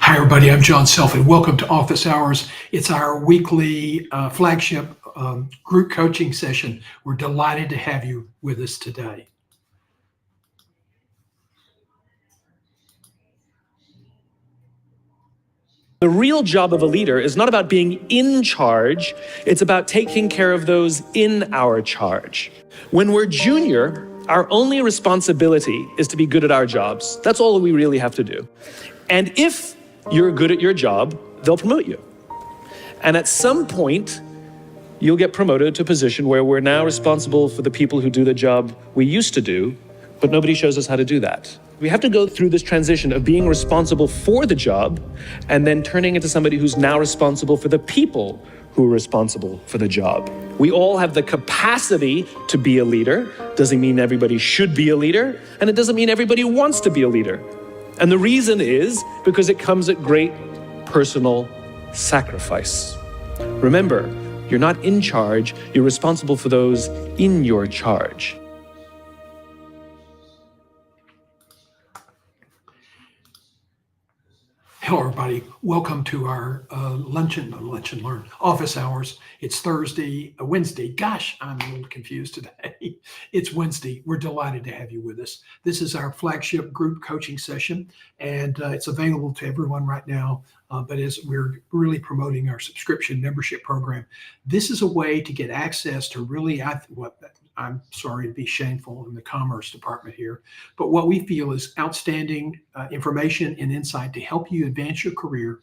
Hi, everybody. I'm John Self, and welcome to Office Hours. It's our weekly flagship group coaching session. We're delighted to have you with us today. The real job of a leader is not about being in charge, it's about taking care of those in our charge. When we're junior, our only responsibility is to be good at our jobs. That's all we really have to do. And if you're good at your job, they'll promote you. And at some point, you'll get promoted to a position where we're now responsible for the people who do the job we used to do, but nobody shows us how to do that. We have to go through this transition of being responsible for the job and then turning into somebody who's now responsible for the people who are responsible for the job. We all have the capacity to be a leader. Doesn't mean everybody should be a leader, and it doesn't mean everybody wants to be a leader. And the reason is because it comes at great personal sacrifice. Remember, you're not in charge, you're responsible for those in your charge. Hello, everybody. Welcome to our learn office hours. It's Wednesday. Gosh, I'm a little confused today. It's Wednesday. We're delighted to have you with us. This is our flagship group coaching session, and it's available to everyone right now. But as we're really promoting our subscription membership program, this is a way to get access to really, I'm sorry to be shameful in the commerce department here, but what we feel is outstanding information and insight to help you advance your career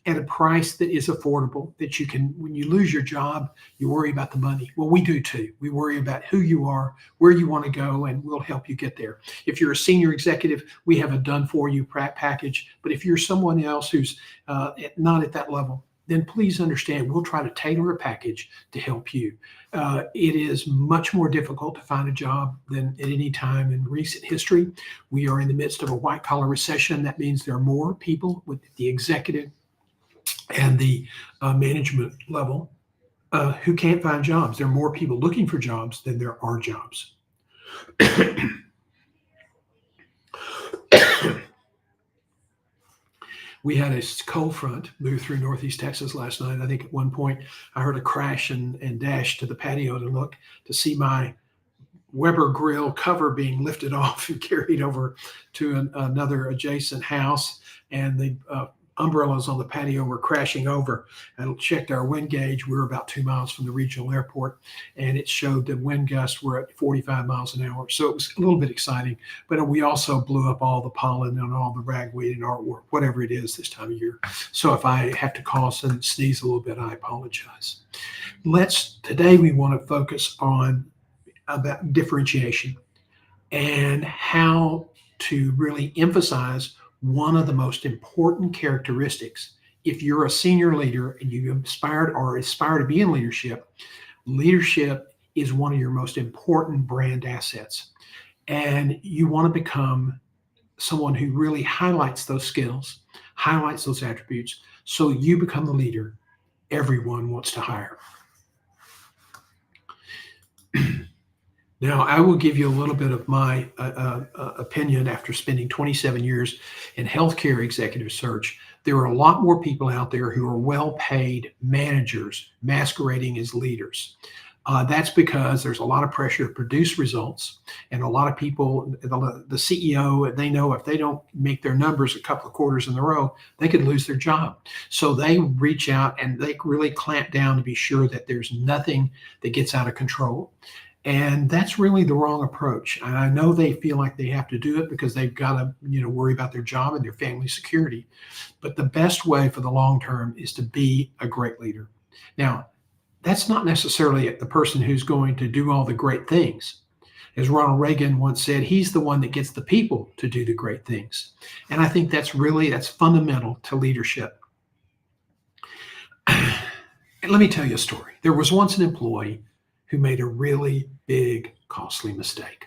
at a price that is affordable, that you can, when you lose your job, you worry about the money. Well, we do too. We worry about who you are, where you want to go, and we'll help you get there. If you're a senior executive, we have a done for you package. But if you're someone else who's not at that level, then please understand we'll try to tailor a package to help you. It is much more difficult to find a job than at any time in recent history. We are in the midst of a white-collar recession. That means there are more people with the executive and the management level who can't find jobs. There are more people looking for jobs than there are jobs. We had a cold front move through Northeast Texas last night. I think at one point I heard a crash and dash to the patio to look to see my Weber grill cover being lifted off and carried over to another adjacent house. And the umbrellas on the patio were crashing over. I checked our wind gauge. We were about 2 miles from the regional airport, and it showed that wind gusts were at 45 miles an hour. So it was a little bit exciting, but we also blew up all the pollen and all the ragweed and artwork, whatever it is this time of year. So if I have to cough and sneeze a little bit, I apologize. Today we want to focus on about differentiation and how to really emphasize one of the most important characteristics. If you're a senior leader and you aspire to be in leadership, leadership is one of your most important brand assets. And you want to become someone who really highlights those skills, highlights those attributes, so you become the leader everyone wants to hire. Now, I will give you a little bit of my opinion after spending 27 years in healthcare executive search. There are a lot more people out there who are well-paid managers masquerading as leaders. That's because there's a lot of pressure to produce results, and a lot of people, the CEO, they know if they don't make their numbers a couple of quarters in a row, they could lose their job. So they reach out and they really clamp down to be sure that there's nothing that gets out of control. And that's really the wrong approach. And I know they feel like they have to do it because they've got to, worry about their job and their family security. But the best way for the long term is to be a great leader. Now, that's not necessarily the person who's going to do all the great things. As Ronald Reagan once said, he's the one that gets the people to do the great things. And I think that's fundamental to leadership. And let me tell you a story. There was once an employee who made a really big, costly mistake.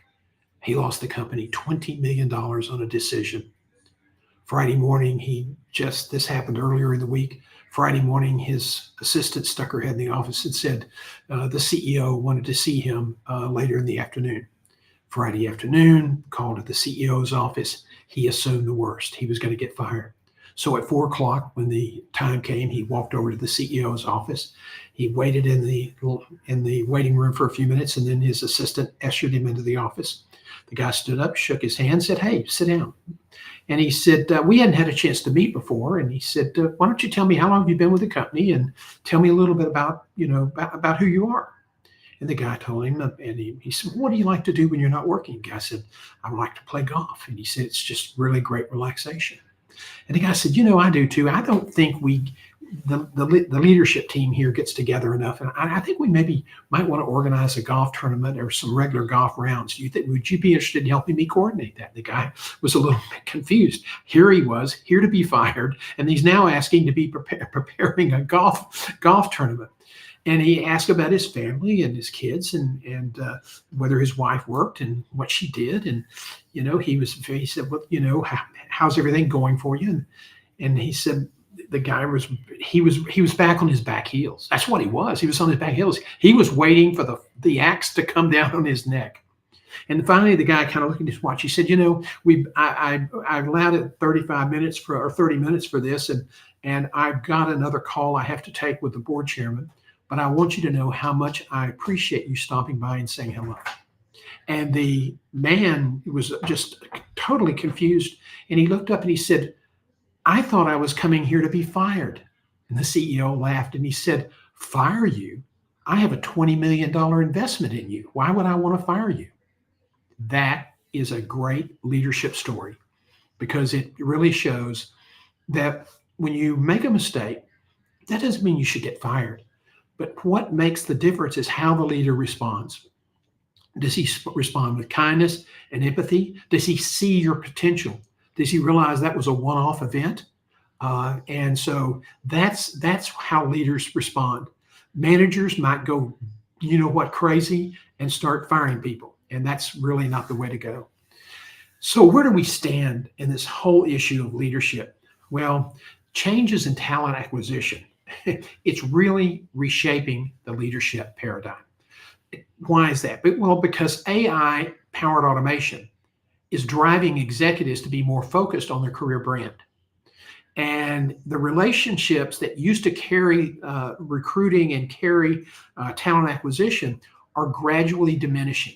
He lost the company $20 million on a decision. Friday morning, this happened earlier in the week. Friday morning, his assistant stuck her head in the office and said the CEO wanted to see him later in the afternoon. Friday afternoon, called at the CEO's office. He assumed the worst. He was going to get fired. So at 4 o'clock, when the time came, he walked over to the CEO's office. He waited in the waiting room for a few minutes, and then his assistant ushered him into the office. The guy stood up, shook his hand, said, "Hey, sit down." And he said, "We hadn't had a chance to meet before." And he said, "Why don't you tell me how long have you been with the company, and tell me a little bit about who you are." And the guy told him, and he said, "What do you like to do when you're not working?" The guy said, "I like to play golf." And he said, "It's just really great relaxation." And the guy said, "I do too. I don't think the leadership team here gets together enough. And I think we maybe might want to organize a golf tournament or some regular golf rounds. Would you be interested in helping me coordinate that?" The guy was a little bit confused. Here he was, here to be fired, and he's now asking to be preparing a golf tournament. And he asked about his family and his kids and whether his wife worked and what she did. And, he said, "Well, how's everything going for you?" And he said, the guy was back on his back heels. That's what he was. He was on his back heels. He was waiting for the axe to come down on his neck. And finally, the guy kind of looked at his watch. He said, I allowed it 35 minutes for, or 30 minutes for this, and I've got another call I have to take with the board chairman. But I want you to know how much I appreciate you stopping by and saying hello. And the man was just totally confused. And he looked up and he said, I thought I was coming here to be fired. And the CEO laughed and he said, fire you? I have a $20 million investment in you. Why would I want to fire you? That is a great leadership story, because it really shows that when you make a mistake, that doesn't mean you should get fired. But what makes the difference is how the leader responds. Does he respond with kindness and empathy? Does he see your potential? Does he realize that was a one-off event? And so that's how leaders respond. Managers might go, crazy and start firing people. And that's really not the way to go. So where do we stand in this whole issue of leadership? Well, changes in talent acquisition. It's really reshaping the leadership paradigm. Why is that? Well, because AI-powered automation is driving executives to be more focused on their career brand. And the relationships that used to carry recruiting and carry talent acquisition are gradually diminishing.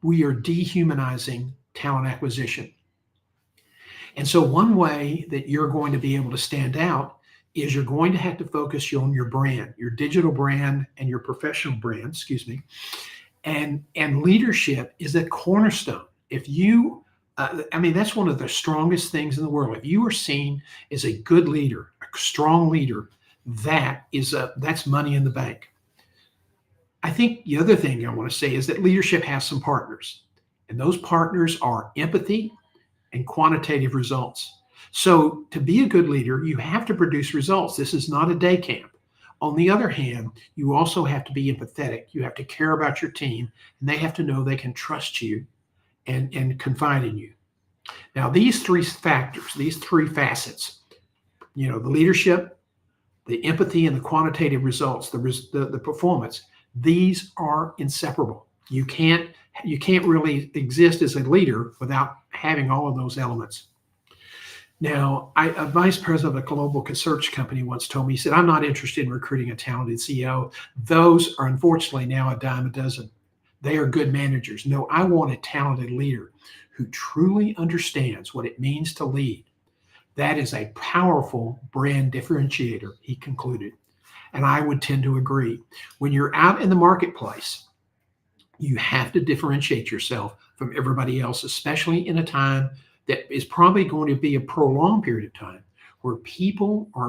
We are dehumanizing talent acquisition. And so one way that you're going to be able to stand out is you're going to have to focus on your brand, your digital brand and your professional brand, and leadership is a cornerstone. If you, that's one of the strongest things in the world. If you are seen as a good leader, a strong leader, that's money in the bank. I think the other thing I want to say is that leadership has some partners, and those partners are empathy and quantitative results. So to be a good leader, you have to produce results. This is not a day camp. On the other hand, you also have to be empathetic. You have to care about your team, and they have to know they can trust you and confide in you. Now, these three factors, these three facets, the leadership, the empathy, and the quantitative results, the performance, these are inseparable. You can't really exist as a leader without having all of those elements. Now, a vice president of a global search company once told me, he said, I'm not interested in recruiting a talented CEO. Those are unfortunately now a dime a dozen. They are good managers. No, I want a talented leader who truly understands what it means to lead. That is a powerful brand differentiator, he concluded. And I would tend to agree. When you're out in the marketplace, you have to differentiate yourself from everybody else, especially in a time that is probably going to be a prolonged period of time where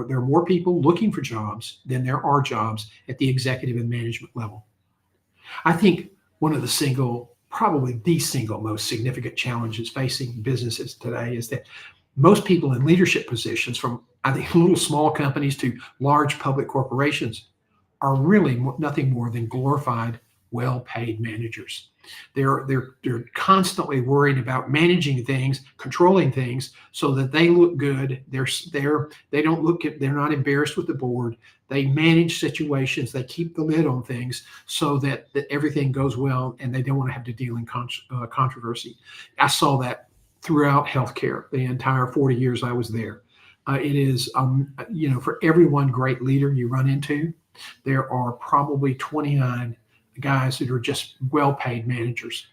there are more people looking for jobs than there are jobs at the executive and management level. I think one of probably the single most significant challenges facing businesses today is that most people in leadership positions, from I think little small companies to large public corporations, are really nothing more than glorified, well-paid managers. They're constantly worried about managing things, controlling things, so that they look good. They're not embarrassed with the board. They manage situations. They keep the lid on things so that everything goes well, and they don't want to have to deal in controversy. I saw that throughout healthcare the entire 40 years I was there. It is, for every one great leader you run into, there are probably 29 guys that are just well-paid managers.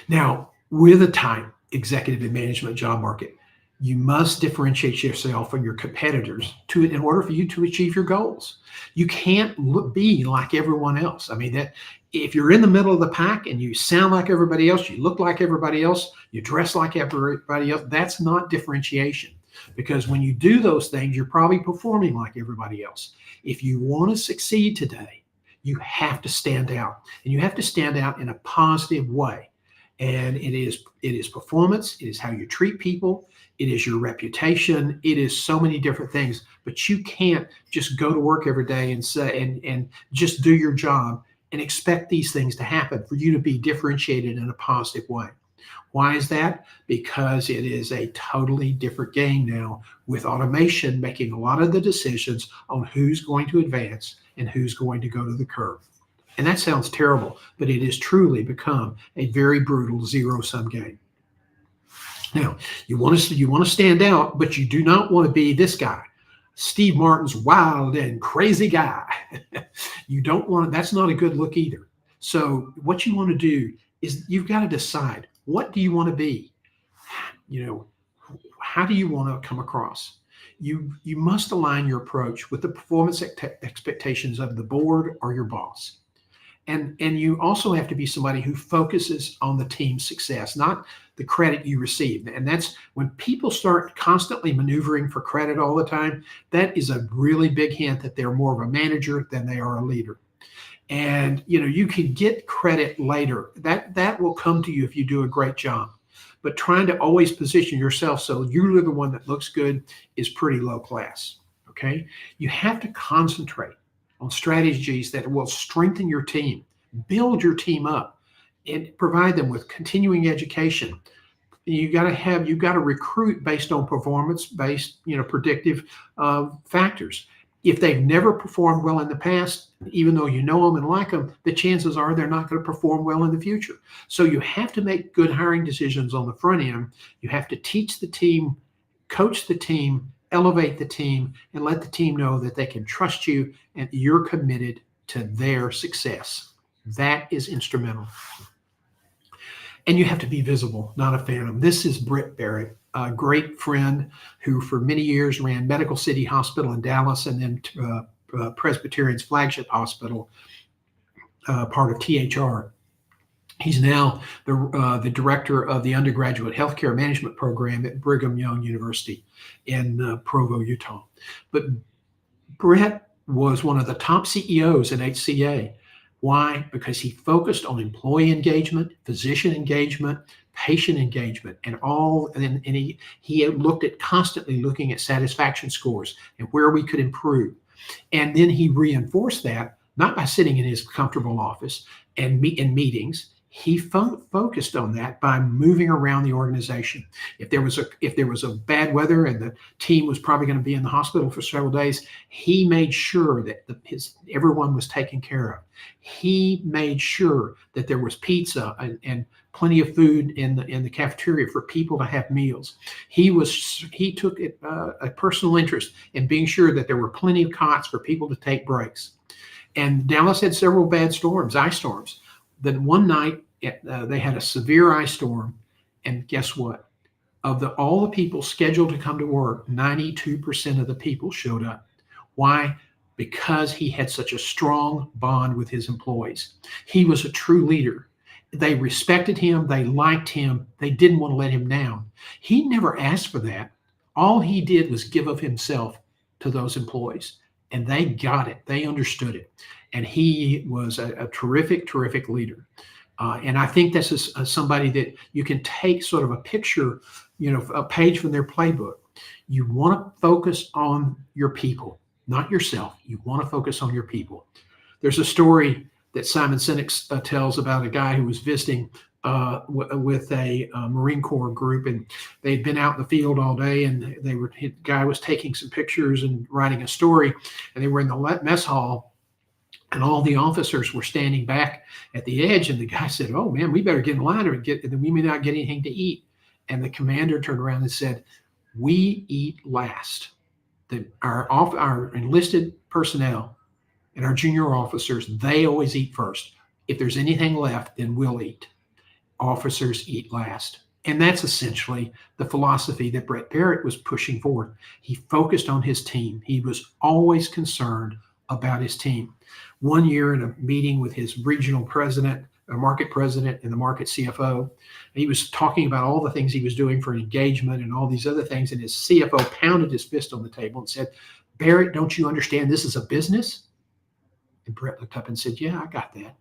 Now, with a tight executive and management job market, you must differentiate yourself from your competitors in order for you to achieve your goals. You can't be like everyone else. That if you're in the middle of the pack and you sound like everybody else, you look like everybody else, you dress like everybody else, that's not differentiation. Because when you do those things, you're probably performing like everybody else. If you want to succeed today, you have to stand out, and you have to stand out in a positive way. And it is performance. It is how you treat people. It is your reputation. It is so many different things, but you can't just go to work every day and say, and just do your job and expect these things to happen for you to be differentiated in a positive way. Why is that? Because it is a totally different game now, with automation making a lot of the decisions on who's going to advance and who's going to go to the curb. And that sounds terrible, but it has truly become a very brutal zero-sum game. Now, you want to stand out, but you do not want to be this guy, Steve Martin's wild and crazy guy. You don't want to, that's not a good look either. So what you want to do is you've got to decide, what do you want to be? You know, how do you want to come across? You must align your approach with the performance expectations of the board or your boss. And you also have to be somebody who focuses on the team's success, not the credit you receive. And that's when people start constantly maneuvering for credit all the time, that is a really big hint that they're more of a manager than they are a leader. And you can get credit later. That will come to you if you do a great job. But trying to always position yourself so you're the one that looks good is pretty low class. Okay? You have to concentrate on strategies that will strengthen your team, build your team up, and provide them with continuing education. You've got to recruit based on performance-based, predictive factors. If they've never performed well in the past, even though you know them and like them, the chances are they're not going to perform well in the future. So you have to make good hiring decisions on the front end. You have to teach the team, coach the team, elevate the team, and let the team know that they can trust you and you're committed to their success. That is instrumental. And you have to be visible, not a phantom. This is Britt Barrett, a great friend who for many years ran Medical City Hospital in Dallas and then Presbyterian's flagship hospital, part of THR. He's now the director of the undergraduate healthcare management program at Brigham Young University in Provo, Utah. But Brett was one of the top CEOs in HCA. Why? Because he focused on employee engagement, physician engagement, patient engagement, and he looked at constantly looking at satisfaction scores and where we could improve. And then he reinforced that, not by sitting in his comfortable office and in meetings. He focused on that by moving around the organization. If there was a bad weather and the team was probably going to be in the hospital for several days, he made sure that everyone was taken care of. He made sure that there was pizza and plenty of food in the cafeteria for people to have meals. He took a personal interest in being sure that there were plenty of cots for people to take breaks. And Dallas had several bad storms, ice storms. Then one night they had a severe ice storm, and guess what? Of all the people scheduled to come to work, 92% of the people showed up. Why? Because he had such a strong bond with his employees. He was a true leader. They respected him. They liked him. They didn't want to let him down. He never asked for that. All he did was give of himself to those employees, and they got it. They understood it. And he was a terrific, terrific leader. And I think this is somebody that you can take sort of a picture, a page from their playbook. You want to focus on your people, not yourself. You want to focus on your people. There's a story that Simon Sinek tells about a guy who was visiting with a Marine Corps group, and they'd been out in the field all day, and the guy was taking some pictures and writing a story, and they were in the mess hall. And all the officers were standing back at the edge, and the guy said, "Oh man, we better get in line or we may not get anything to eat." And the commander turned around and said, "We eat last. Our enlisted personnel and our junior officers, they always eat first. If there's anything left, then we'll eat. Officers eat last." And that's essentially the philosophy that Brett Barrett was pushing forward. He focused on his team. He was always concerned about his team. One year in a meeting with his regional president, a market president, and the market CFO, he was talking about all the things he was doing for engagement and all these other things. And his CFO pounded his fist on the table and said, "Barrett, don't you understand this is a business?" And Brett looked up and said, "Yeah, I got that."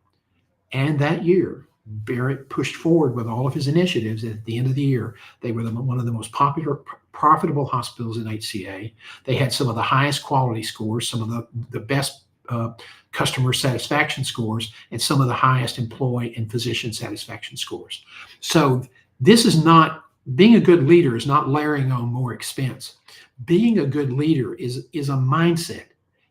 And that year, Barrett pushed forward with all of his initiatives. At the end of the year, they were one of the most popular, profitable hospitals in HCA. They had some of the highest quality scores, some of the best customer satisfaction scores, and some of the highest employee and physician satisfaction scores. So this is not, being a good leader is not layering on more expense. Being a good leader is a mindset.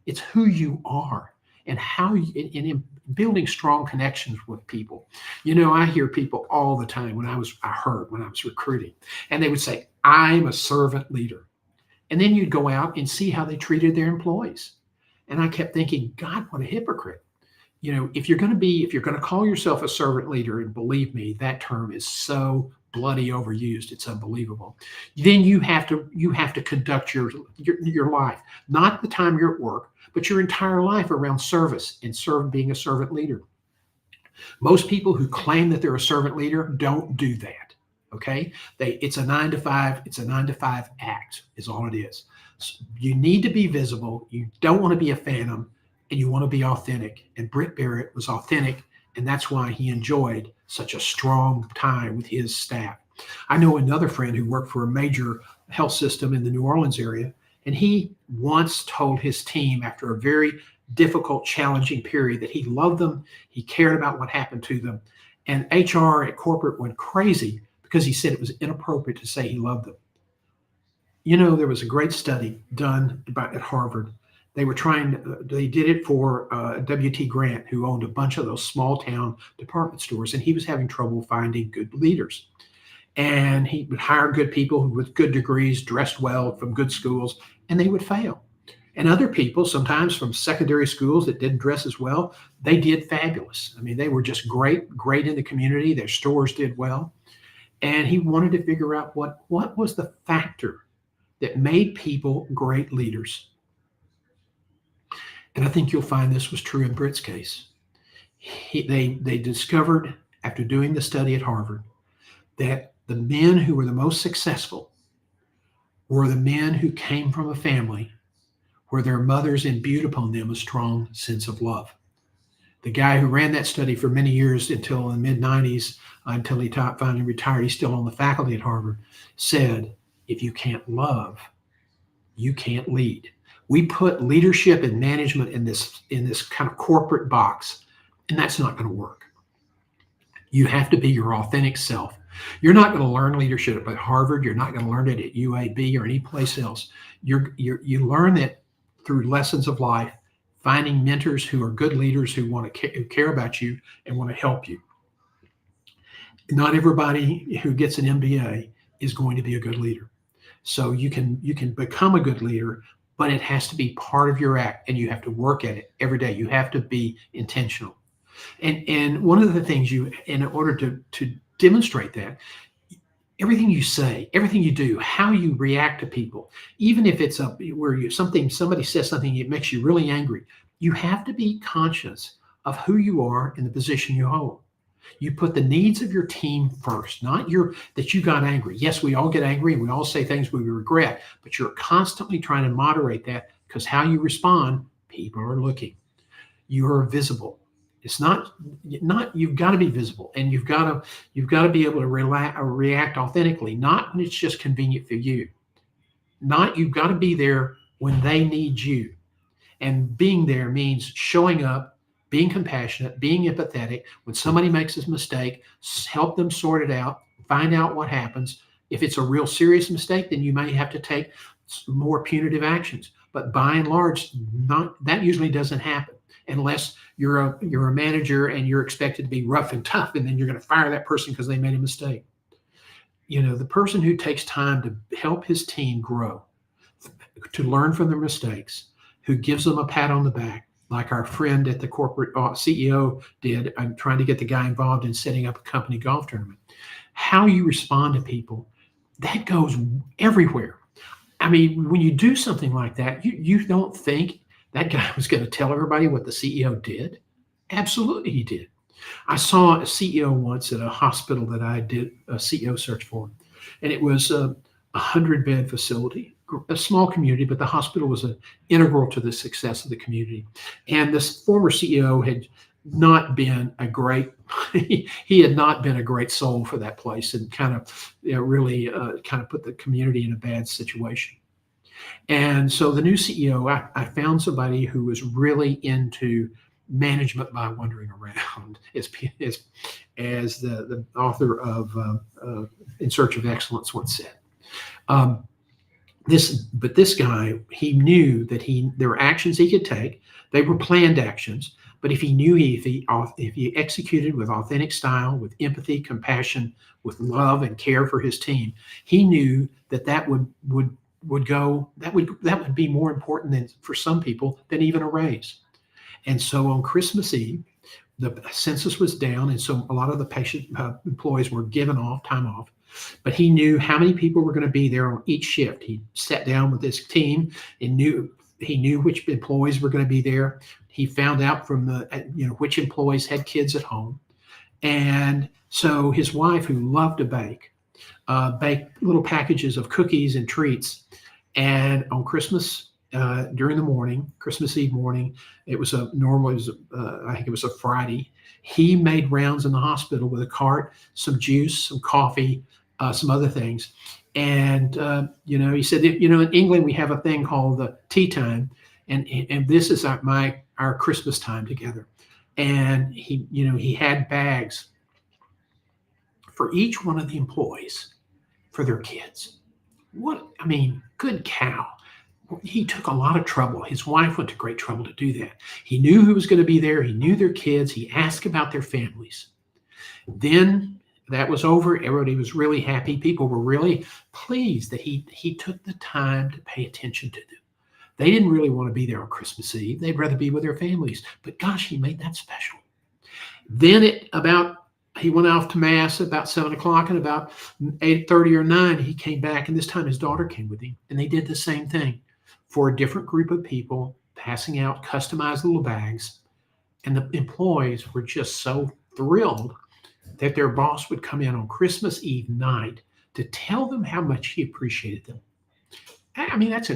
It's who you are. and how you, in building strong connections with people. I hear people all the time I heard when I was recruiting, and they would say, I'm a servant leader. And then you'd go out and see how they treated their employees. And I kept thinking, God, what a hypocrite. If you're going to call yourself a servant leader, and believe me, that term is so bloody overused, it's unbelievable. Then you have to conduct your life, not the time you're at work, but your entire life around service and being a servant leader. Most people who claim that they're a servant leader don't do that. Okay, it's a 9 to 5. It's a 9 to 5 act, is all it is. So you need to be visible. You don't want to be a phantom, and you want to be authentic. And Britt Barrett was authentic, and that's why he enjoyed such a strong time with his staff. I know another friend who worked for a major health system in the New Orleans area, and he once told his team after a very difficult, challenging period that he loved them, he cared about what happened to them, and HR at corporate went crazy because he said it was inappropriate to say he loved them. There was a great study done at Harvard. They did it for W.T. Grant, who owned a bunch of those small town department stores, and he was having trouble finding good leaders. And he would hire good people with good degrees, dressed well from good schools, and they would fail. And other people, sometimes from secondary schools that didn't dress as well, they did fabulous. I mean, they were just great in the community. Their stores did well. And he wanted to figure out what was the factor that made people great leaders. And I think you'll find this was true in Britt's case. They discovered, after doing the study at Harvard, that the men who were the most successful were the men who came from a family where their mothers imbued upon them a strong sense of love. The guy who ran that study for many years until the mid-90s, until he finally retired, he's still on the faculty at Harvard, said, if you can't love, you can't lead. We put leadership and management in this kind of corporate box, and that's not going to work. You have to be your authentic self. You're not going to learn leadership at Harvard. You're not going to learn it at UAB or any place else. You learn it through lessons of life, finding mentors who are good leaders who care about you and want to help you. Not everybody who gets an MBA is going to be a good leader. So you can become a good leader, but it has to be part of your act, and you have to work at it every day. You have to be intentional. And one of the things in order to demonstrate that, everything you say, everything you do, how you react to people, even if it's somebody says something that makes you really angry, you have to be conscious of who you are and the position you hold. You put the needs of your team first, not that you got angry. Yes, we all get angry and we all say things we regret, but you're constantly trying to moderate that, because how you respond, people are looking. You are visible. It's not you've got to be visible, and you've got to be able to react authentically, not when it's just convenient for you. You've got to be there when they need you. And being there means showing up, being compassionate, being empathetic. When somebody makes a mistake, help them sort it out, find out what happens. If it's a real serious mistake, then you may have to take more punitive actions. But by and large, that usually doesn't happen unless you're a manager and you're expected to be rough and tough, and then you're going to fire that person because they made a mistake. The person who takes time to help his team grow, to learn from their mistakes, who gives them a pat on the back, like our friend at the corporate CEO did. I'm trying to get the guy involved in setting up a company golf tournament. How you respond to people, that goes everywhere. I mean, when you do something like that, you don't think that guy was going to tell everybody what the CEO did. Absolutely, he did. I saw a CEO once at a hospital that I did a CEO search for, and it was a 100-bed facility, a small community, but the hospital was integral to the success of the community. And this former CEO had not been a great he had not been a great soul for that place, and kind of really kind of put the community in a bad situation. And so the new CEO, I found somebody who was really into management by wandering around, as the author of In Search of Excellence once said. This guy, he knew that there were actions he could take. They were planned actions, but if he executed with authentic style, with empathy, compassion, with love and care for his team, he knew that would be more important than for some people than even a raise. And so on Christmas Eve, the census was down, and so a lot of the patient employees were given time off. But he knew how many people were going to be there on each shift. He sat down with his team and he knew which employees were going to be there. He found out from which employees had kids at home. And so his wife, who loved to baked little packages of cookies and treats. And on Christmas, during the morning, Christmas Eve morning, I think it was a Friday, he made rounds in the hospital with a cart, some juice, some coffee, some other things. And, he said, in England, we have a thing called the tea time. And this is our Christmas time together. And he had bags for each one of the employees for their kids. Good cow. He took a lot of trouble. His wife went to great trouble to do that. He knew who was going to be there. He knew their kids. He asked about their families. Then that was over. Everybody was really happy. People were really pleased that he took the time to pay attention to them. They didn't really want to be there on Christmas Eve. They'd rather be with their families. But gosh, he made that special. Then he went off to Mass about 7 o'clock, and about 8:30 or 9, he came back, and this time his daughter came with him, and they did the same thing for a different group of people, passing out customized little bags. And the employees were just so thrilled that their boss would come in on Christmas Eve night to tell them how much he appreciated them. That's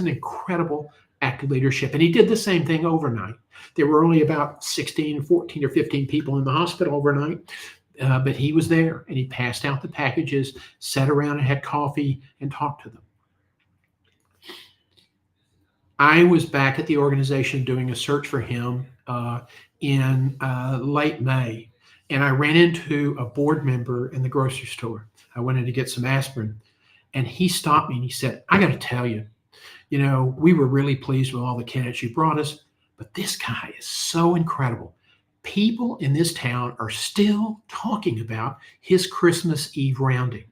an incredible act of leadership. And he did the same thing overnight. There were only about 14 or 15 people in the hospital overnight, but he was there, and he passed out the packages, sat around and had coffee and talked to them. I was back at the organization doing a search for him in late May, and I ran into a board member in the grocery store. I went in to get some aspirin, and he stopped me and he said, "I got to tell you, we were really pleased with all the candidates you brought us, but this guy is so incredible. People in this town are still talking about his Christmas Eve rounding."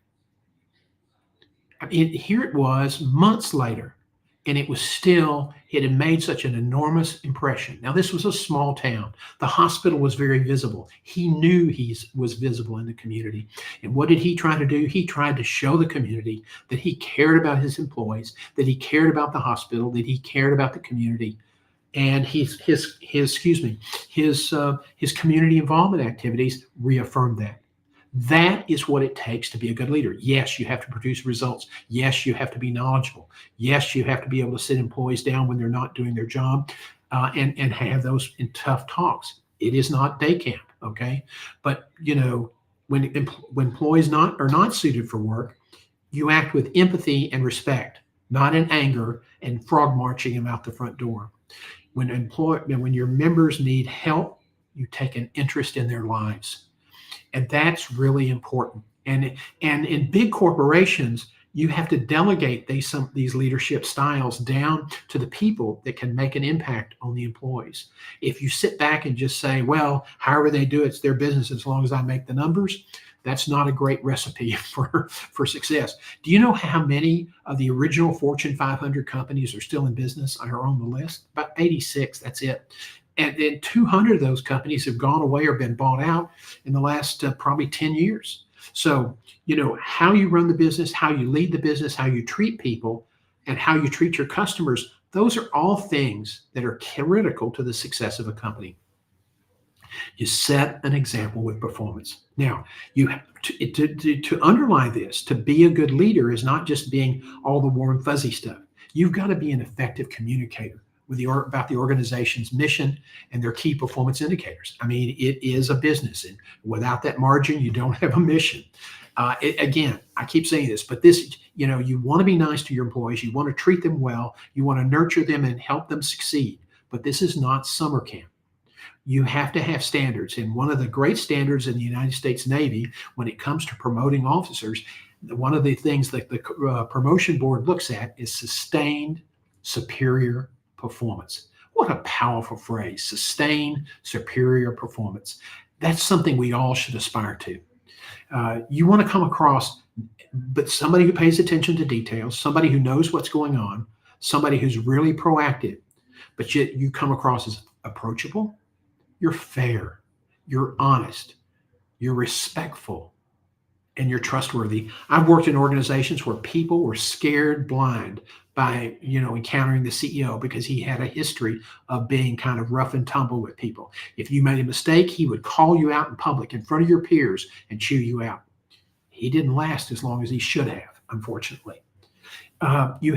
Here it was months later, and it had made such an enormous impression. Now, this was a small town. The hospital was very visible. He knew he was visible in the community. And what did he try to do? He tried to show the community that he cared about his employees, that he cared about the hospital, that he cared about the community. And his community involvement activities reaffirmed that. That is what it takes to be a good leader. Yes, you have to produce results. Yes, you have to be knowledgeable. Yes, you have to be able to sit employees down when they're not doing their job, and have those in tough talks. It is not day camp, okay? But when employees are not suited for work, you act with empathy and respect, not in anger and frog marching them out the front door. When your members need help, you take an interest in their lives. And that's really important. And in big corporations, you have to delegate these leadership styles down to the people that can make an impact on the employees. If you sit back and just say, well, however they do it, it's their business as long as I make the numbers, that's not a great recipe for success. Do you know how many of the original Fortune 500 companies are still in business, are on the list? About 86, that's it. And then 200 of those companies have gone away or been bought out in the last probably 10 years. So, how you run the business, how you lead the business, how you treat people, and how you treat your customers, those are all things that are critical to the success of a company. You set an example with performance. Now, you have to underline this, to be a good leader is not just being all the warm, fuzzy stuff. You've got to be an effective communicator about the organization's mission and their key performance indicators. It is a business, and without that margin, you don't have a mission. Again, I keep saying this, but you want to be nice to your employees. You want to treat them well. You want to nurture them and help them succeed. But this is not summer camp. You have to have standards. And one of the great standards in the United States Navy when it comes to promoting officers, One of the things that the promotion board looks at is sustained superior performance. What a powerful phrase, sustained superior performance. That's something we all should aspire to. You want to come across, but somebody who pays attention to details, somebody who knows what's going on, somebody who's really proactive, but yet you come across as approachable, you're fair, you're honest, you're respectful, and you're trustworthy. I've worked in organizations where people were scared blind by encountering the CEO because he had a history of being kind of rough and tumble with people. If you made a mistake, he would call you out in public in front of your peers and chew you out. He didn't last as long as he should have, unfortunately. You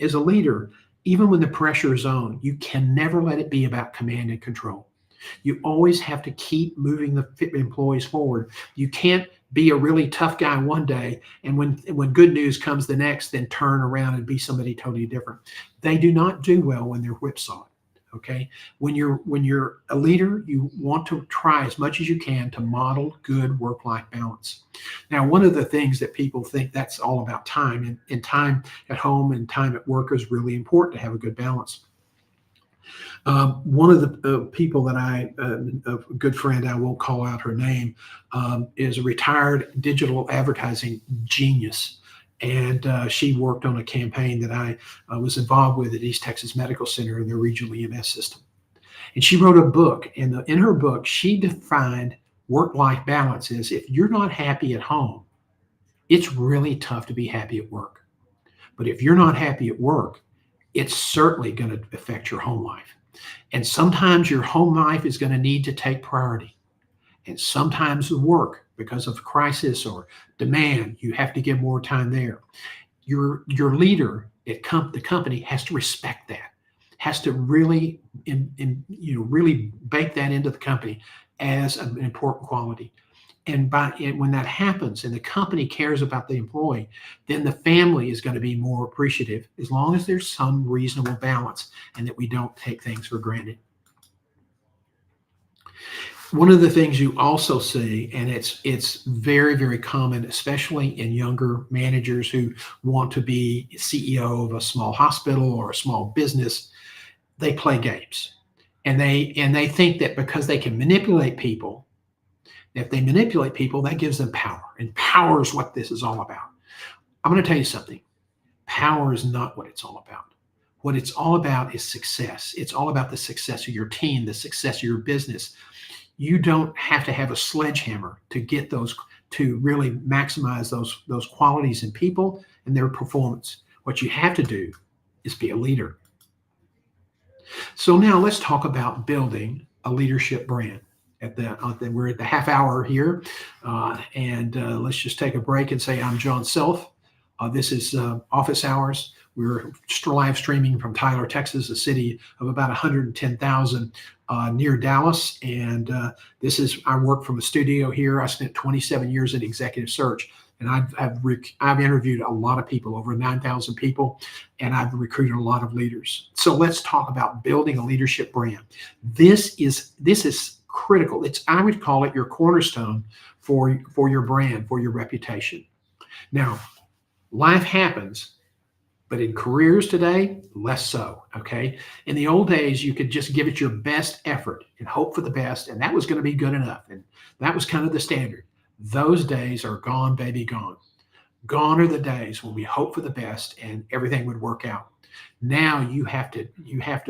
as a leader, even when the pressure is on, you can never let it be about command and control. You always have to keep moving the employees forward. You can't be a really tough guy one day, and when good news comes the next, then turn around and be somebody totally different. They do not do well when they're whipsawed. Okay, when you're a leader, you want to try as much as you can to model good work-life balance. Now, one of the things that people think that's all about time, and time at home and time at work is really important to have a good balance. One of the people that a good friend, I won't call out her name, is a retired digital advertising genius. And she worked on a campaign that I was involved with at East Texas Medical Center in their regional EMS system. And she wrote a book. And in her book, she defined work-life balance as if you're not happy at home, it's really tough to be happy at work. But if you're not happy at work, it's certainly going to affect your home life. And sometimes your home life is going to need to take priority. And sometimes the work, because of crisis or demand, you have to give more time there. Your leader at the company has to respect that, has to really, really bake that into the company as an important quality. And when that happens and the company cares about the employee, then the family is going to be more appreciative as long as there's some reasonable balance and that we don't take things for granted. One of the things you also see, and it's very, very common, especially in younger managers who want to be CEO of a small hospital or a small business, they play games. And they think that because they can manipulate people, if they manipulate people, that gives them power. And power is what this is all about. I'm going to tell you something. Power is not what it's all about. What it's all about is success. It's all about the success of your team, the success of your business. You don't have to have a sledgehammer to get those, to really maximize those qualities in people and their performance. What you have to do is be a leader. So now let's talk about building a leadership brand. We're at the half hour here, and let's just take a break and say I'm John Self. This is office hours. We're live streaming from Tyler, Texas, a city of about 110,000 near Dallas. And I work from a studio here. I spent 27 years in executive search, and I've interviewed a lot of people, over 9,000 people, and I've recruited a lot of leaders. So let's talk about building a leadership brand. This is critical. I would call it your cornerstone for your brand, for your reputation. Now, life happens, but in careers today, less so, okay? In the old days, you could just give it your best effort and hope for the best, and that was going to be good enough, and that was kind of the standard. Those days are gone, baby, gone. Gone are the days when we hope for the best and everything would work out. Now you have to,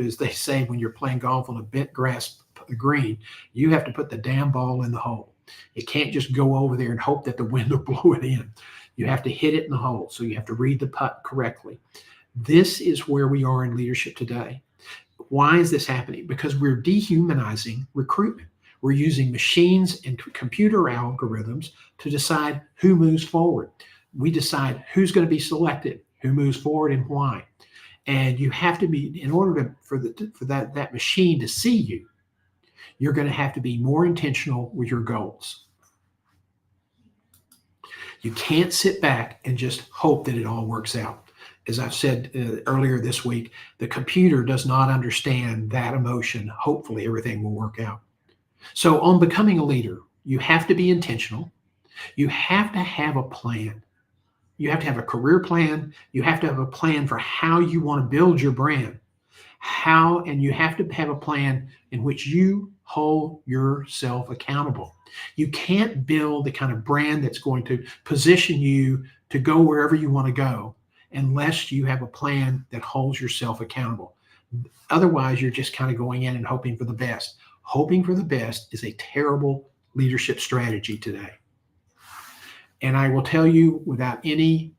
as they say, when you're playing golf on a bent grass green, you have to put the damn ball in the hole. It can't just go over there and hope that the wind will blow it in. You have to hit it in the hole. So you have to read the putt correctly. This is where we are in leadership today. Why is this happening? Because we're dehumanizing recruitment. We're using machines and computer algorithms to decide who moves forward. We decide who's going to be selected, who moves forward, and why. And you have to be, in order for that machine to see you, you're going to have to be more intentional with your goals. You can't sit back and just hope that it all works out. As I've said earlier this week, the computer does not understand that emotion. Hopefully everything will work out. So on becoming a leader, you have to be intentional. You have to have a plan. You have to have a career plan. You have to have a plan for how you want to build your brand. And you have to have a plan in which you hold yourself accountable. You can't build the kind of brand that's going to position you to go wherever you want to go unless you have a plan that holds yourself accountable. Otherwise, you're just kind of going in and hoping for the best. Hoping for the best is a terrible leadership strategy today. And I will tell you without any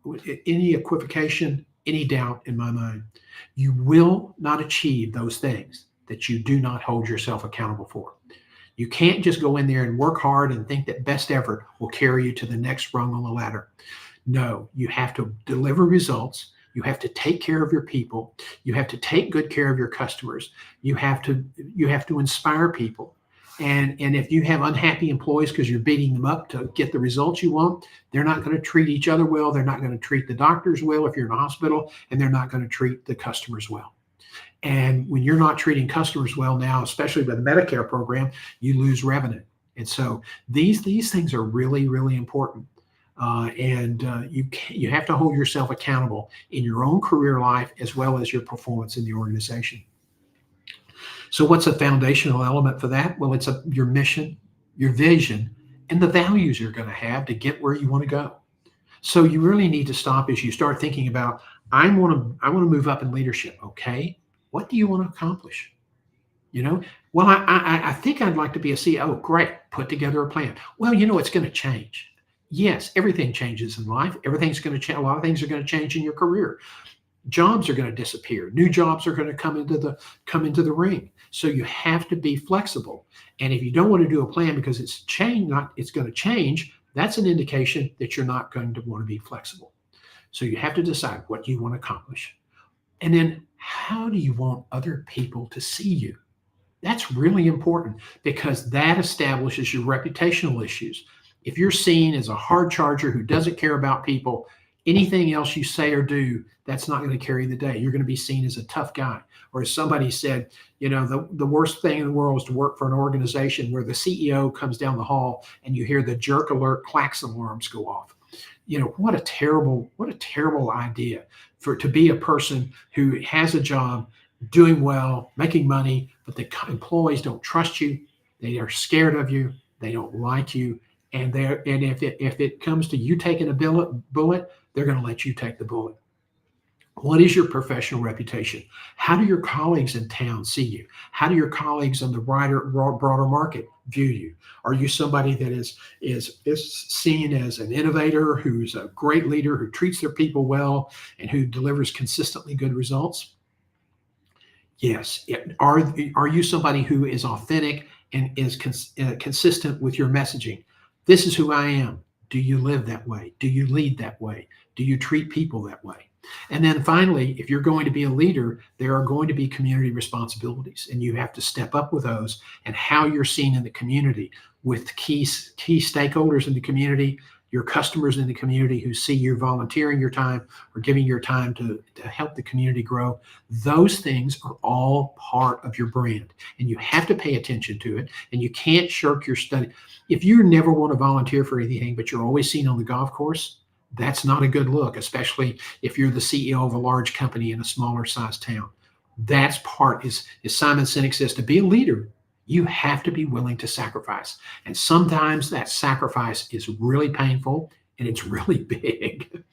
equivocation, any doubt in my mind, you will not achieve those things that you do not hold yourself accountable for. You can't just go in there and work hard and think that best effort will carry you to the next rung on the ladder. No, you have to deliver results. You have to take care of your people. You have to take good care of your customers. You have to inspire people. And if you have unhappy employees because you're beating them up to get the results you want, they're not going to treat each other well. They're not going to treat the doctors well if you're in a hospital, and they're not going to treat the customers well. And when you're not treating customers well now, especially with the Medicare program, you lose revenue. And so these things are really, really important. You have to hold yourself accountable in your own career life as well as your performance in the organization. So what's a foundational element for that? Well, it's your mission, your vision, and the values you're going to have to get where you want to go. So you really need to stop as you start thinking about, I want to move up in leadership. Okay, what do you want to accomplish? Well, I think I'd like to be a CEO. Great, put together a plan. Well, it's going to change. Yes, everything changes in life. Everything's going to change. A lot of things are going to change in your career. Jobs are going to disappear. New jobs are going to come into the ring. So you have to be flexible. And if you don't want to do a plan because it's going to change, that's an indication that you're not going to want to be flexible. So you have to decide what you want to accomplish. And then how do you want other people to see you? That's really important because that establishes your reputational issues. If you're seen as a hard charger who doesn't care about people, anything else you say or do, that's not going to carry the day. You're going to be seen as a tough guy. Or as somebody said, the worst thing in the world is to work for an organization where the CEO comes down the hall and you hear the jerk alert klaxon alarms go off. What a terrible idea to be a person who has a job, doing well, making money, but the employees don't trust you. They are scared of you. They don't like you. And if it comes to you taking a bullet, they're going to let you take the bullet. What is your professional reputation? How do your colleagues in town see you? How do your colleagues in the broader market view you? Are you somebody that is seen as an innovator, who's a great leader, who treats their people well, and who delivers consistently good results? Yes. Are you somebody who is authentic and is consistent with your messaging? This is who I am. Do you live that way? Do you lead that way? Do you treat people that way? And then finally, if you're going to be a leader, there are going to be community responsibilities, and you have to step up with those and how you're seen in the community with key stakeholders in the community, your customers in the community who see you volunteering your time or giving your time to help the community grow. Those things are all part of your brand, and you have to pay attention to it, and you can't shirk your study. If you never want to volunteer for anything, but you're always seen on the golf course, that's not a good look, especially if you're the CEO of a large company in a smaller size town. That's part, as Simon Sinek says, to be a leader, you have to be willing to sacrifice. And sometimes that sacrifice is really painful and it's really big.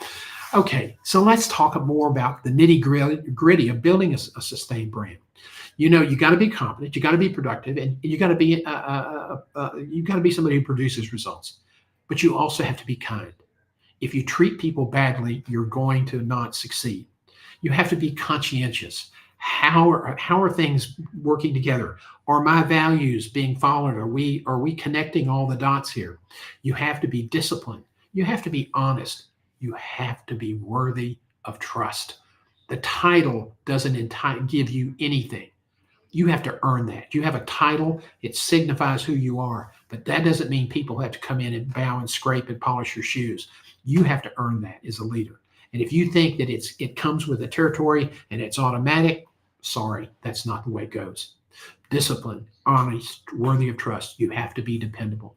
Okay, so let's talk more about the nitty-gritty of building a sustained brand. You got to be competent, you got to be productive, and you got to be somebody who produces results. But you also have to be kind. If you treat people badly, you're going to not succeed. You have to be conscientious. How are things working together? Are my values being followed? Are we connecting all the dots here? You have to be disciplined. You have to be honest. You have to be worthy of trust. The title doesn't give you anything. You have to earn that. You have a title, it signifies who you are, but that doesn't mean people have to come in and bow and scrape and polish your shoes. You have to earn that as a leader. And if you think that it comes with the territory and it's automatic, sorry, that's not the way it goes. Disciplined, honest, worthy of trust. You have to be dependable.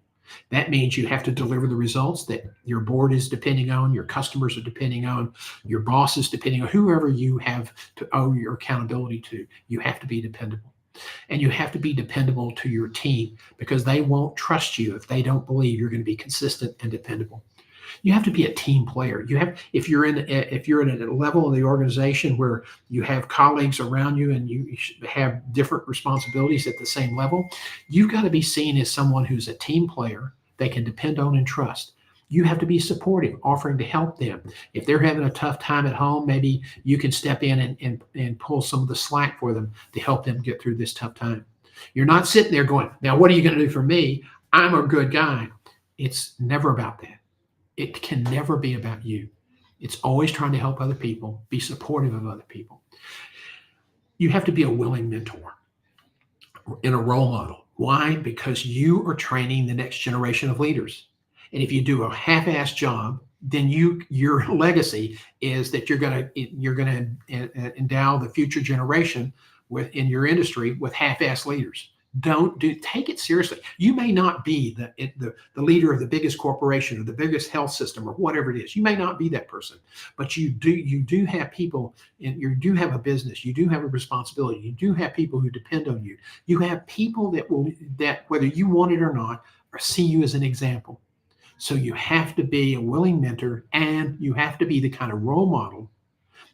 That means you have to deliver the results that your board is depending on, your customers are depending on, your boss is depending on, whoever you have to owe your accountability to. You have to be dependable. And you have to be dependable to your team because they won't trust you if they don't believe you're going to be consistent and dependable. You have to be a team player. If you're in a level of the organization where you have colleagues around you and you have different responsibilities at the same level, you've got to be seen as someone who's a team player they can depend on and trust. You have to be supportive, offering to help them. If they're having a tough time at home, maybe you can step in and pull some of the slack for them to help them get through this tough time. You're not sitting there going, now what are you going to do for me? I'm a good guy. It's never about that. It can never be about you. It's always trying to help other people, be supportive of other people. You have to be a willing mentor and a role model. Why? Because you are training the next generation of leaders. And if you do a half-assed job, then your legacy is that you're going to endow the future generation in your industry with half-assed leaders. Take it seriously. You may not be the leader of the biggest corporation or the biggest health system or whatever it is. You may not be that person, but you do have people, and you do have a business. You do have a responsibility. You do have people who depend on you. You have people that whether you want it or not, see you as an example. So you have to be a willing mentor, and you have to be the kind of role model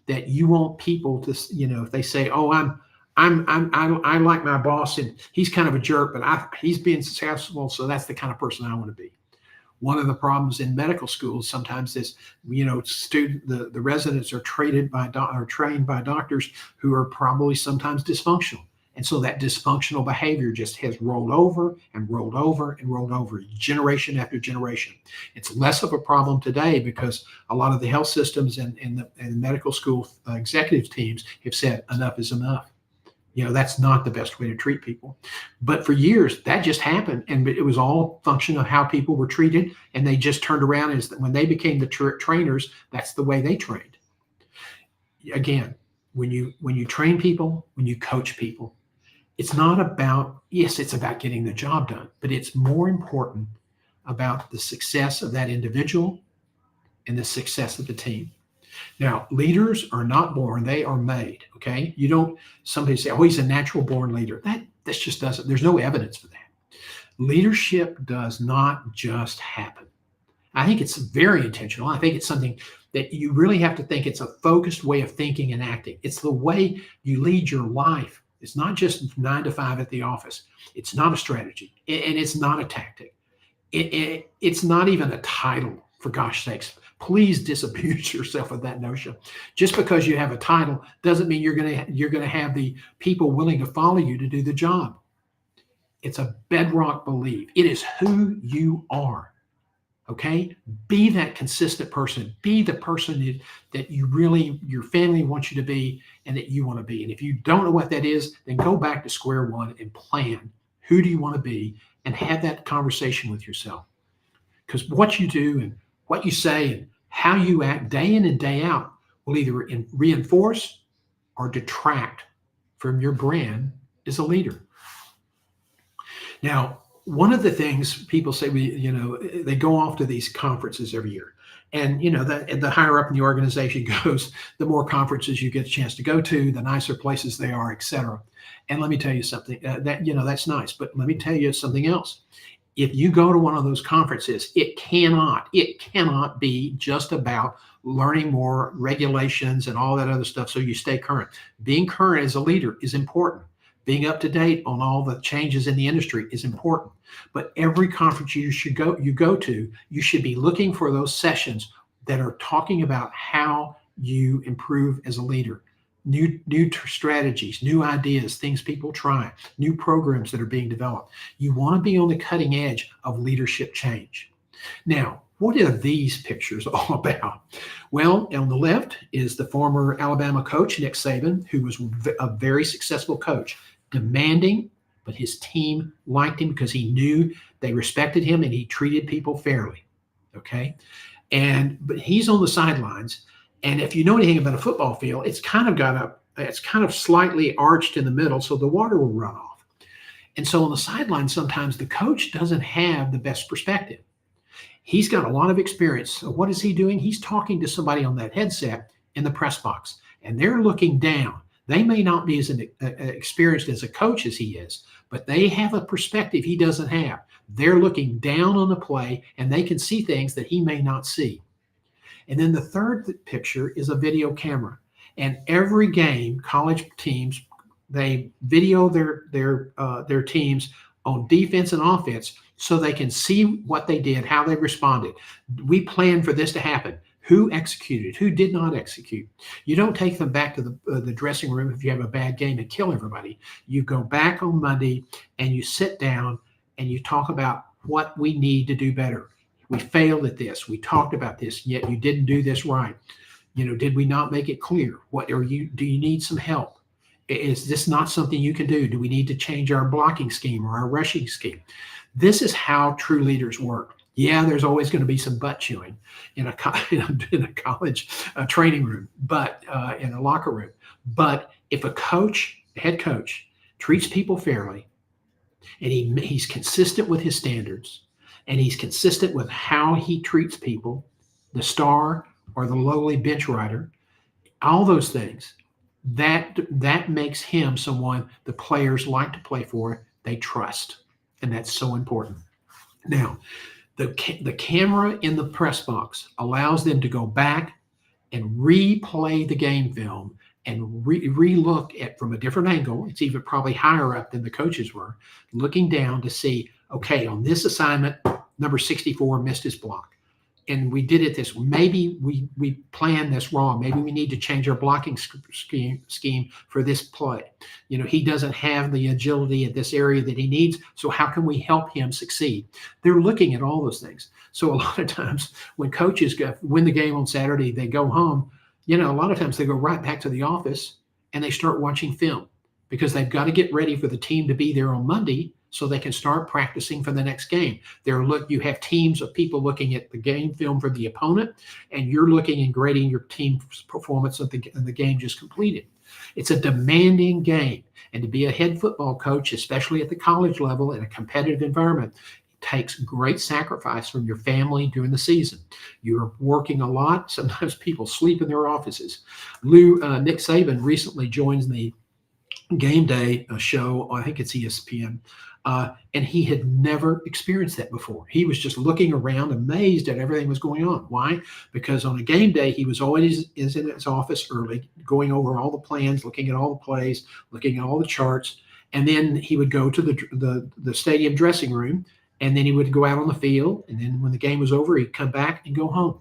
that you want people to, if they say, "Oh, I like my boss and he's kind of a jerk, but he's being successful, so that's the kind of person I want to be." One of the problems in medical schools sometimes is, the residents are trained by doctors who are probably sometimes dysfunctional. And so that dysfunctional behavior just has rolled over and rolled over and rolled over generation after generation. It's less of a problem today because a lot of the health systems and the medical school executive teams have said enough is enough. That's not the best way to treat people. But for years, that just happened. And it was all function of how people were treated. And they just turned around as when they became the trainers, that's the way they trained. Again, when you train people, when you coach people, it's not about, yes, it's about getting the job done, but it's more important about the success of that individual and the success of the team. Now, leaders are not born, they are made, okay? Somebody say, oh, he's a natural born leader. That just doesn't, there's no evidence for that. Leadership does not just happen. I think it's very intentional. I think it's something that you really have to think it's a focused way of thinking and acting. It's the way you lead your life. It's not just 9 to 5 at the office. It's not a strategy, and it's not a tactic. It's not even a title, for gosh sakes. Please disabuse yourself of that notion. Just because you have a title doesn't mean you're going to have the people willing to follow you to do the job. It's a bedrock belief. It is who you are. Okay? Be that consistent person. Be the person that your family wants you to be and that you want to be. And if you don't know what that is, then go back to square one and plan. Who do you want to be? And have that conversation with yourself. Because what you do and what you say and how you act day in and day out will either reinforce or detract from your brand as a leader. Now, one of the things people say, they go off to these conferences every year. And, the higher up in the organization goes, the more conferences you get a chance to go to, the nicer places they are, et cetera. And let me tell you something, that's nice. But let me tell you something else. If you go to one of those conferences, it cannot be just about learning more regulations and all that other stuff so you stay current. Being current as a leader is important. Being up to date on all the changes in the industry is important. But every conference you go to, you should be looking for those sessions that are talking about how you improve as a leader. New strategies, new ideas, things people try, new programs that are being developed. You want to be on the cutting edge of leadership change. Now, what are these pictures all about? Well, on the left is the former Alabama coach, Nick Saban, who was a very successful coach, demanding, but his team liked him because he knew they respected him and he treated people fairly. Okay. But he's on the sidelines. And if you know anything about a football field, it's kind of slightly arched in the middle, so the water will run off. And so on the sideline, sometimes the coach doesn't have the best perspective. He's got a lot of experience. So what is he doing? He's talking to somebody on that headset in the press box, and they're looking down. They may not be as experienced as a coach as he is, but they have a perspective he doesn't have. They're looking down on the play, and they can see things that he may not see. And then the third picture is a video camera. And every game, college teams, they video their teams on defense and offense so they can see what they did, how they responded. We planned for this to happen. Who executed? Who did not execute? You don't take them back to the dressing room if you have a bad game and kill everybody. You go back on Monday and you sit down and you talk about what we need to do better. We failed at this. We talked about this, yet you didn't do this right. Did we not make it clear? Do you need some help? Is this not something you can do? Do we need to change our blocking scheme or our rushing scheme? This is how true leaders work. Yeah, there's always going to be some butt chewing in a college training room, but in a locker room. But if a head coach, treats people fairly, and he's consistent with his standards, and he's consistent with how he treats people, the star or the lowly bench rider, all those things, that makes him someone the players like to play for, they trust. And that's so important. Now, the camera in the press box allows them to go back and replay the game film and re-look at from a different angle. It's even probably higher up than the coaches were, looking down to see, okay, on this assignment, number 64 missed his block. And we did it this way. Maybe we planned this wrong. Maybe we need to change our blocking scheme for this play. He doesn't have the agility at this area that he needs. So how can we help him succeed? They're looking at all those things. So a lot of times when coaches win the game on Saturday, they go home. A lot of times they go right back to the office and they start watching film because they've got to get ready for the team to be there on Monday so they can start practicing for the next game. You have teams of people looking at the game film for the opponent, and you're looking and grading your team's performance of the game just completed. It's a demanding game, and to be a head football coach, especially at the college level in a competitive environment, it takes great sacrifice from your family during the season. You're working a lot. Sometimes people sleep in their offices. Nick Saban recently joins the Game Day show. I think it's ESPN. And he had never experienced that before. He was just looking around, amazed at everything was going on. Why? Because on a game day, he was always in his office early, going over all the plans, looking at all the plays, looking at all the charts. And then he would go to the stadium dressing room, and then he would go out on the field. And then when the game was over, he'd come back and go home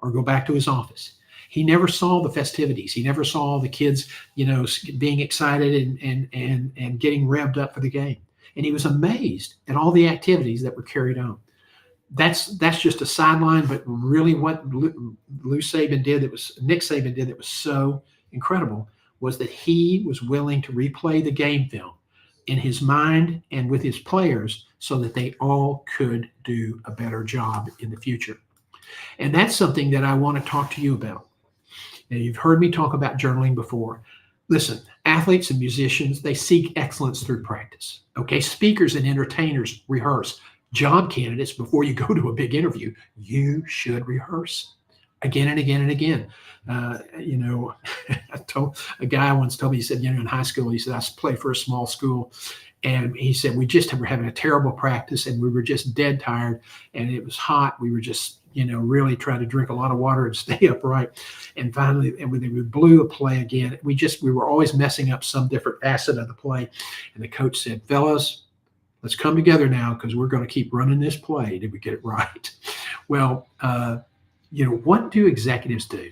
or go back to his office. He never saw the festivities. He never saw the kids, being excited and getting revved up for the game. And he was amazed at all the activities that were carried on. That's just a sideline, but really what Nick Saban did that was so incredible was that he was willing to replay the game film in his mind and with his players so that they all could do a better job in the future. And that's something that I want to talk to you about. Now, you've heard me talk about journaling before. Listen, athletes and musicians, they seek excellence through practice. Okay, speakers and entertainers rehearse. Job candidates, before you go to a big interview, you should rehearse again and again and again. A guy once told me, he said, in high school, he said, I played for a small school. And he said, we just were having a terrible practice and we were just dead tired and it was hot. We were just, really trying to drink a lot of water and stay upright. And finally, when we blew a play again, we were always messing up some different facet of the play. And the coach said, fellas, let's come together now because we're going to keep running this play. Did we get it right? Well, what do executives do?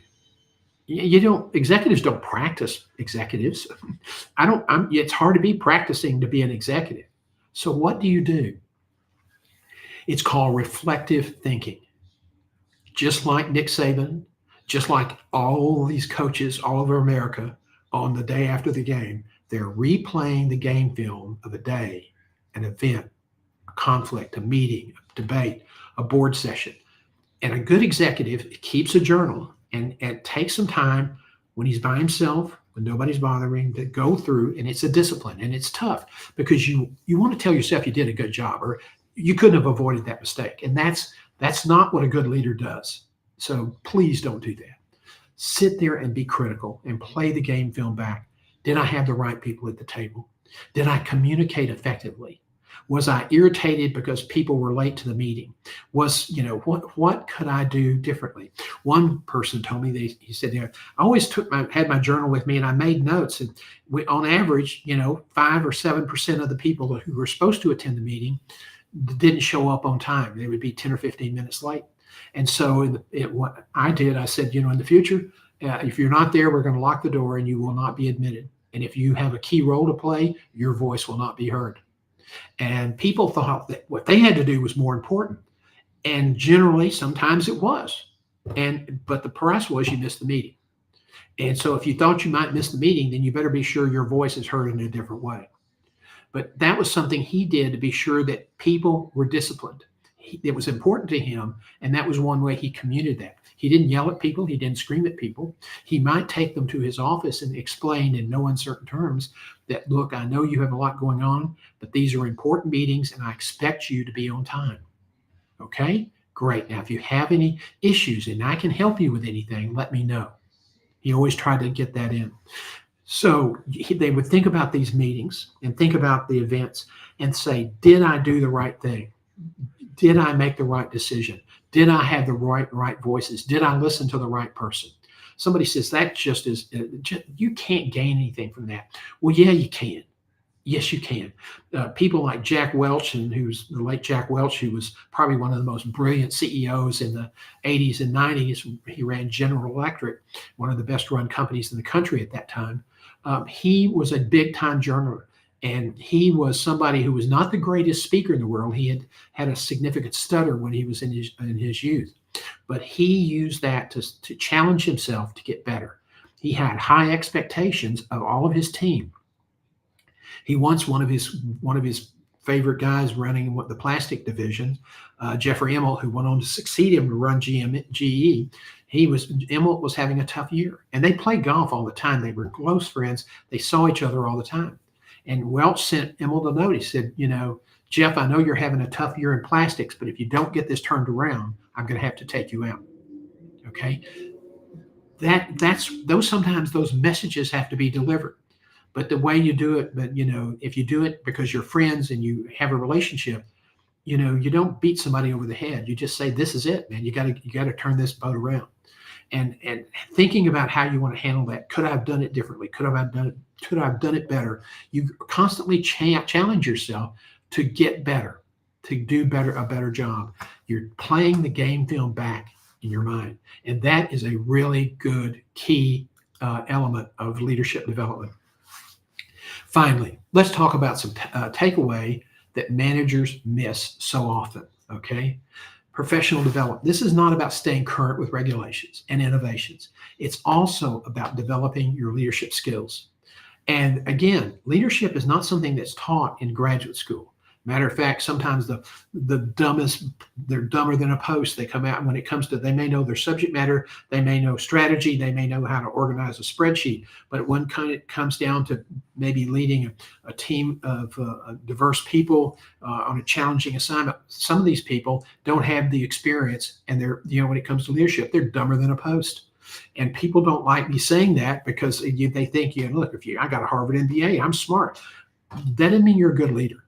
Executives don't practice executives. It's hard to be practicing to be an executive. So what do you do? It's called reflective thinking. Just like Nick Saban, just like all these coaches all over America on the day after the game, they're replaying the game film of a day, an event, a conflict, a meeting, a debate, a board session. And a good executive keeps a journal and takes some time when he's by himself when nobody's bothering, to go through, and it's a discipline, and it's tough because you want to tell yourself you did a good job, or you couldn't have avoided that mistake. And that's not what a good leader does. So please don't do that. Sit there and be critical and play the game film back. Did I have the right people at the table? Did I communicate effectively? Was I irritated because people were late to the meeting? What could I do differently? One person told me, he said, I always had my journal with me, and I made notes. And on average, 5 or 7% of the people who were supposed to attend the meeting didn't show up on time. They would be 10 or 15 minutes late. And so what I did, I said, in the future, if you're not there, we're going to lock the door and you will not be admitted. And if you have a key role to play, your voice will not be heard. And people thought that what they had to do was more important. And generally, sometimes it was. But the price was you missed the meeting. And so if you thought you might miss the meeting, then you better be sure your voice is heard in a different way. But that was something he did to be sure that people were disciplined. It was important to him, and that was one way he communicated that. He didn't yell at people. He didn't scream at people. He might take them to his office and explain in no uncertain terms that, look, I know you have a lot going on, but these are important meetings, and I expect you to be on time. Okay? Great. Now, if you have any issues and I can help you with anything, let me know. He always tried to get that in. So they would think about these meetings and think about the events and say, did I do the right thing? Did I make the right decision? Did I have the right voices? Did I listen to the right person? Somebody says that just is, you can't gain anything from that. Well, yeah, you can. Yes, you can. People like Jack Welch, who's the late Jack Welch, who was probably one of the most brilliant CEOs in the 80s and 90s. He ran General Electric, one of the best run companies in the country at that time. He was a big time journaler. And he was somebody who was not the greatest speaker in the world. He had a significant stutter when he was in his youth. But he used that to challenge himself to get better. He had high expectations of all of his team. He wants one of his favorite guys running the plastic division, Jeffrey Immelt, who went on to succeed him to run GE. Immelt was having a tough year. And they played golf all the time. They were close friends. They saw each other all the time. And Welch sent Immelt a note. He said, Jeff, I know you're having a tough year in plastics, but if you don't get this turned around, I'm going to have to take you out. Okay. Sometimes those messages have to be delivered. But the way you do it, if you do it because you're friends and you have a relationship, you don't beat somebody over the head. You just say, this is it, man. You got to turn this boat around. And thinking about how you want to handle that. Could I have done it differently? Could I have done it better? You constantly challenge yourself to get better, to do a better job. You're playing the game film back in your mind. And that is a really good key element of leadership development. Finally, let's talk about some takeaway that managers miss so often, okay? Professional development. This is not about staying current with regulations and innovations. It's also about developing your leadership skills. And again, leadership is not something that's taught in graduate school. Matter of fact, sometimes the dumbest, they're dumber than a post. They come out when it comes to, they may know their subject matter, they may know strategy, they may know how to organize a spreadsheet, but when it comes down to maybe leading a team of diverse people on a challenging assignment, some of these people don't have the experience, and they're, when it comes to leadership, they're dumber than a post. And people don't like me saying that because they think, look, I got a Harvard MBA, I'm smart. That doesn't mean you're a good leader.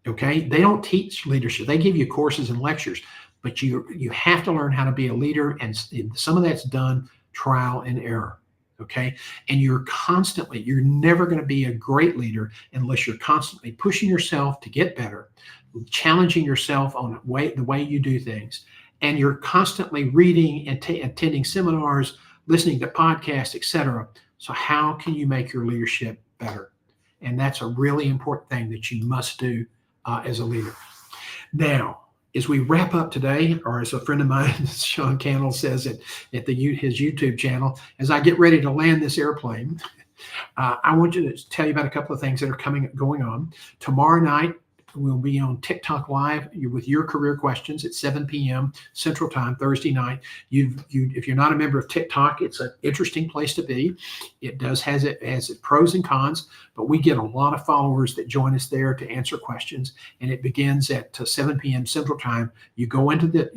Okay, they don't teach leadership. They give you courses and lectures, but you have to learn how to be a leader, and some of that's done trial and error. Okay, and you're never going to be a great leader unless you're constantly pushing yourself to get better, challenging yourself on the way you do things, and you're constantly reading and attending seminars, listening to podcasts, etc. So how can you make your leadership better? And that's a really important thing that you must do as a leader. Now, as we wrap up today, or as a friend of mine, Sean Cannell, says at his YouTube channel, as I get ready to land this airplane, I want to tell you about a couple of things that are going on. Tomorrow night, We'll be on TikTok Live with your career questions at 7 p.m. Central Time, Thursday night. If you're not a member of TikTok, it's an interesting place to be. It has its pros and cons, but we get a lot of followers that join us there to answer questions. And it begins at 7 p.m. Central Time. You go into the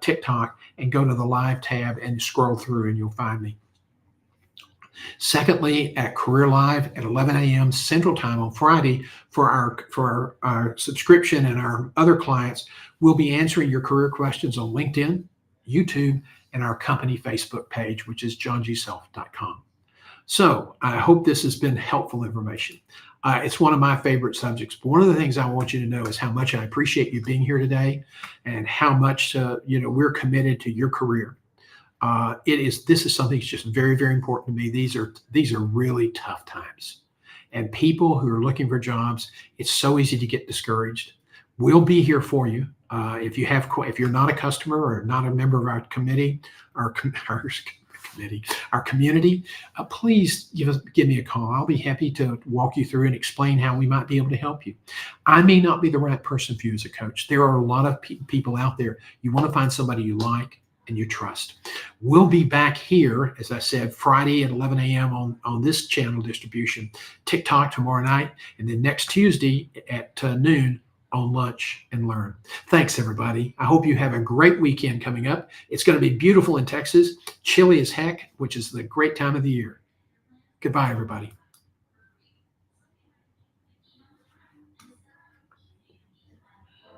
TikTok and go to the live tab and scroll through, and you'll find me. Secondly, at Career Live at 11 a.m. Central Time on Friday for our subscription and our other clients, we'll be answering your career questions on LinkedIn, YouTube, and our company Facebook page, which is johngself.com. So I hope this has been helpful information. It's one of my favorite subjects. But one of the things I want you to know is how much I appreciate you being here today and how much we're committed to your career. This is something that's just very, very important to me. These are really tough times, and people who are looking for jobs, it's so easy to get discouraged. We'll be here for you. If you're not a customer or not a member of our committee, our community, please give me a call. I'll be happy to walk you through and explain how we might be able to help you. I may not be the right person for you as a coach. There are a lot of people out there. You want to find somebody you like and you trust. We'll be back here, as I said, Friday at 11 a.m. on this channel distribution, TikTok tomorrow night, and then next Tuesday at noon on Lunch and Learn. Thanks, everybody. I hope you have a great weekend coming up. It's going to be beautiful in Texas, chilly as heck, which is the great time of the year. Goodbye, everybody.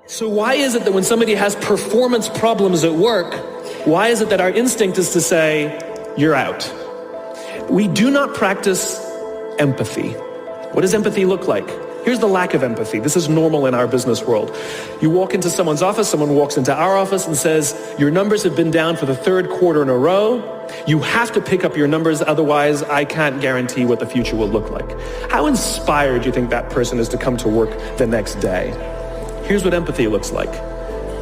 So why is it that when somebody has performance problems at work, why is it that our instinct is to say, you're out? We do not practice empathy. What does empathy look like? Here's the lack of empathy. This is normal in our business world. You walk into someone's office, someone walks into our office and says, your numbers have been down for the third quarter in a row. You have to pick up your numbers, otherwise I can't guarantee what the future will look like. How inspired do you think that person is to come to work the next day? Here's what empathy looks like.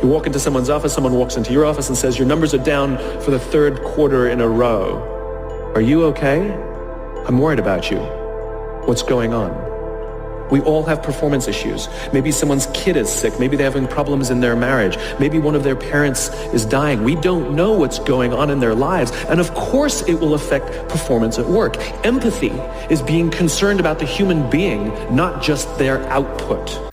You walk into someone's office, someone walks into your office and says, your numbers are down for the third quarter in a row. Are you okay? I'm worried about you. What's going on? We all have performance issues. Maybe someone's kid is sick. Maybe they're having problems in their marriage. Maybe one of their parents is dying. We don't know what's going on in their lives. And of course it will affect performance at work. Empathy is being concerned about the human being, not just their output.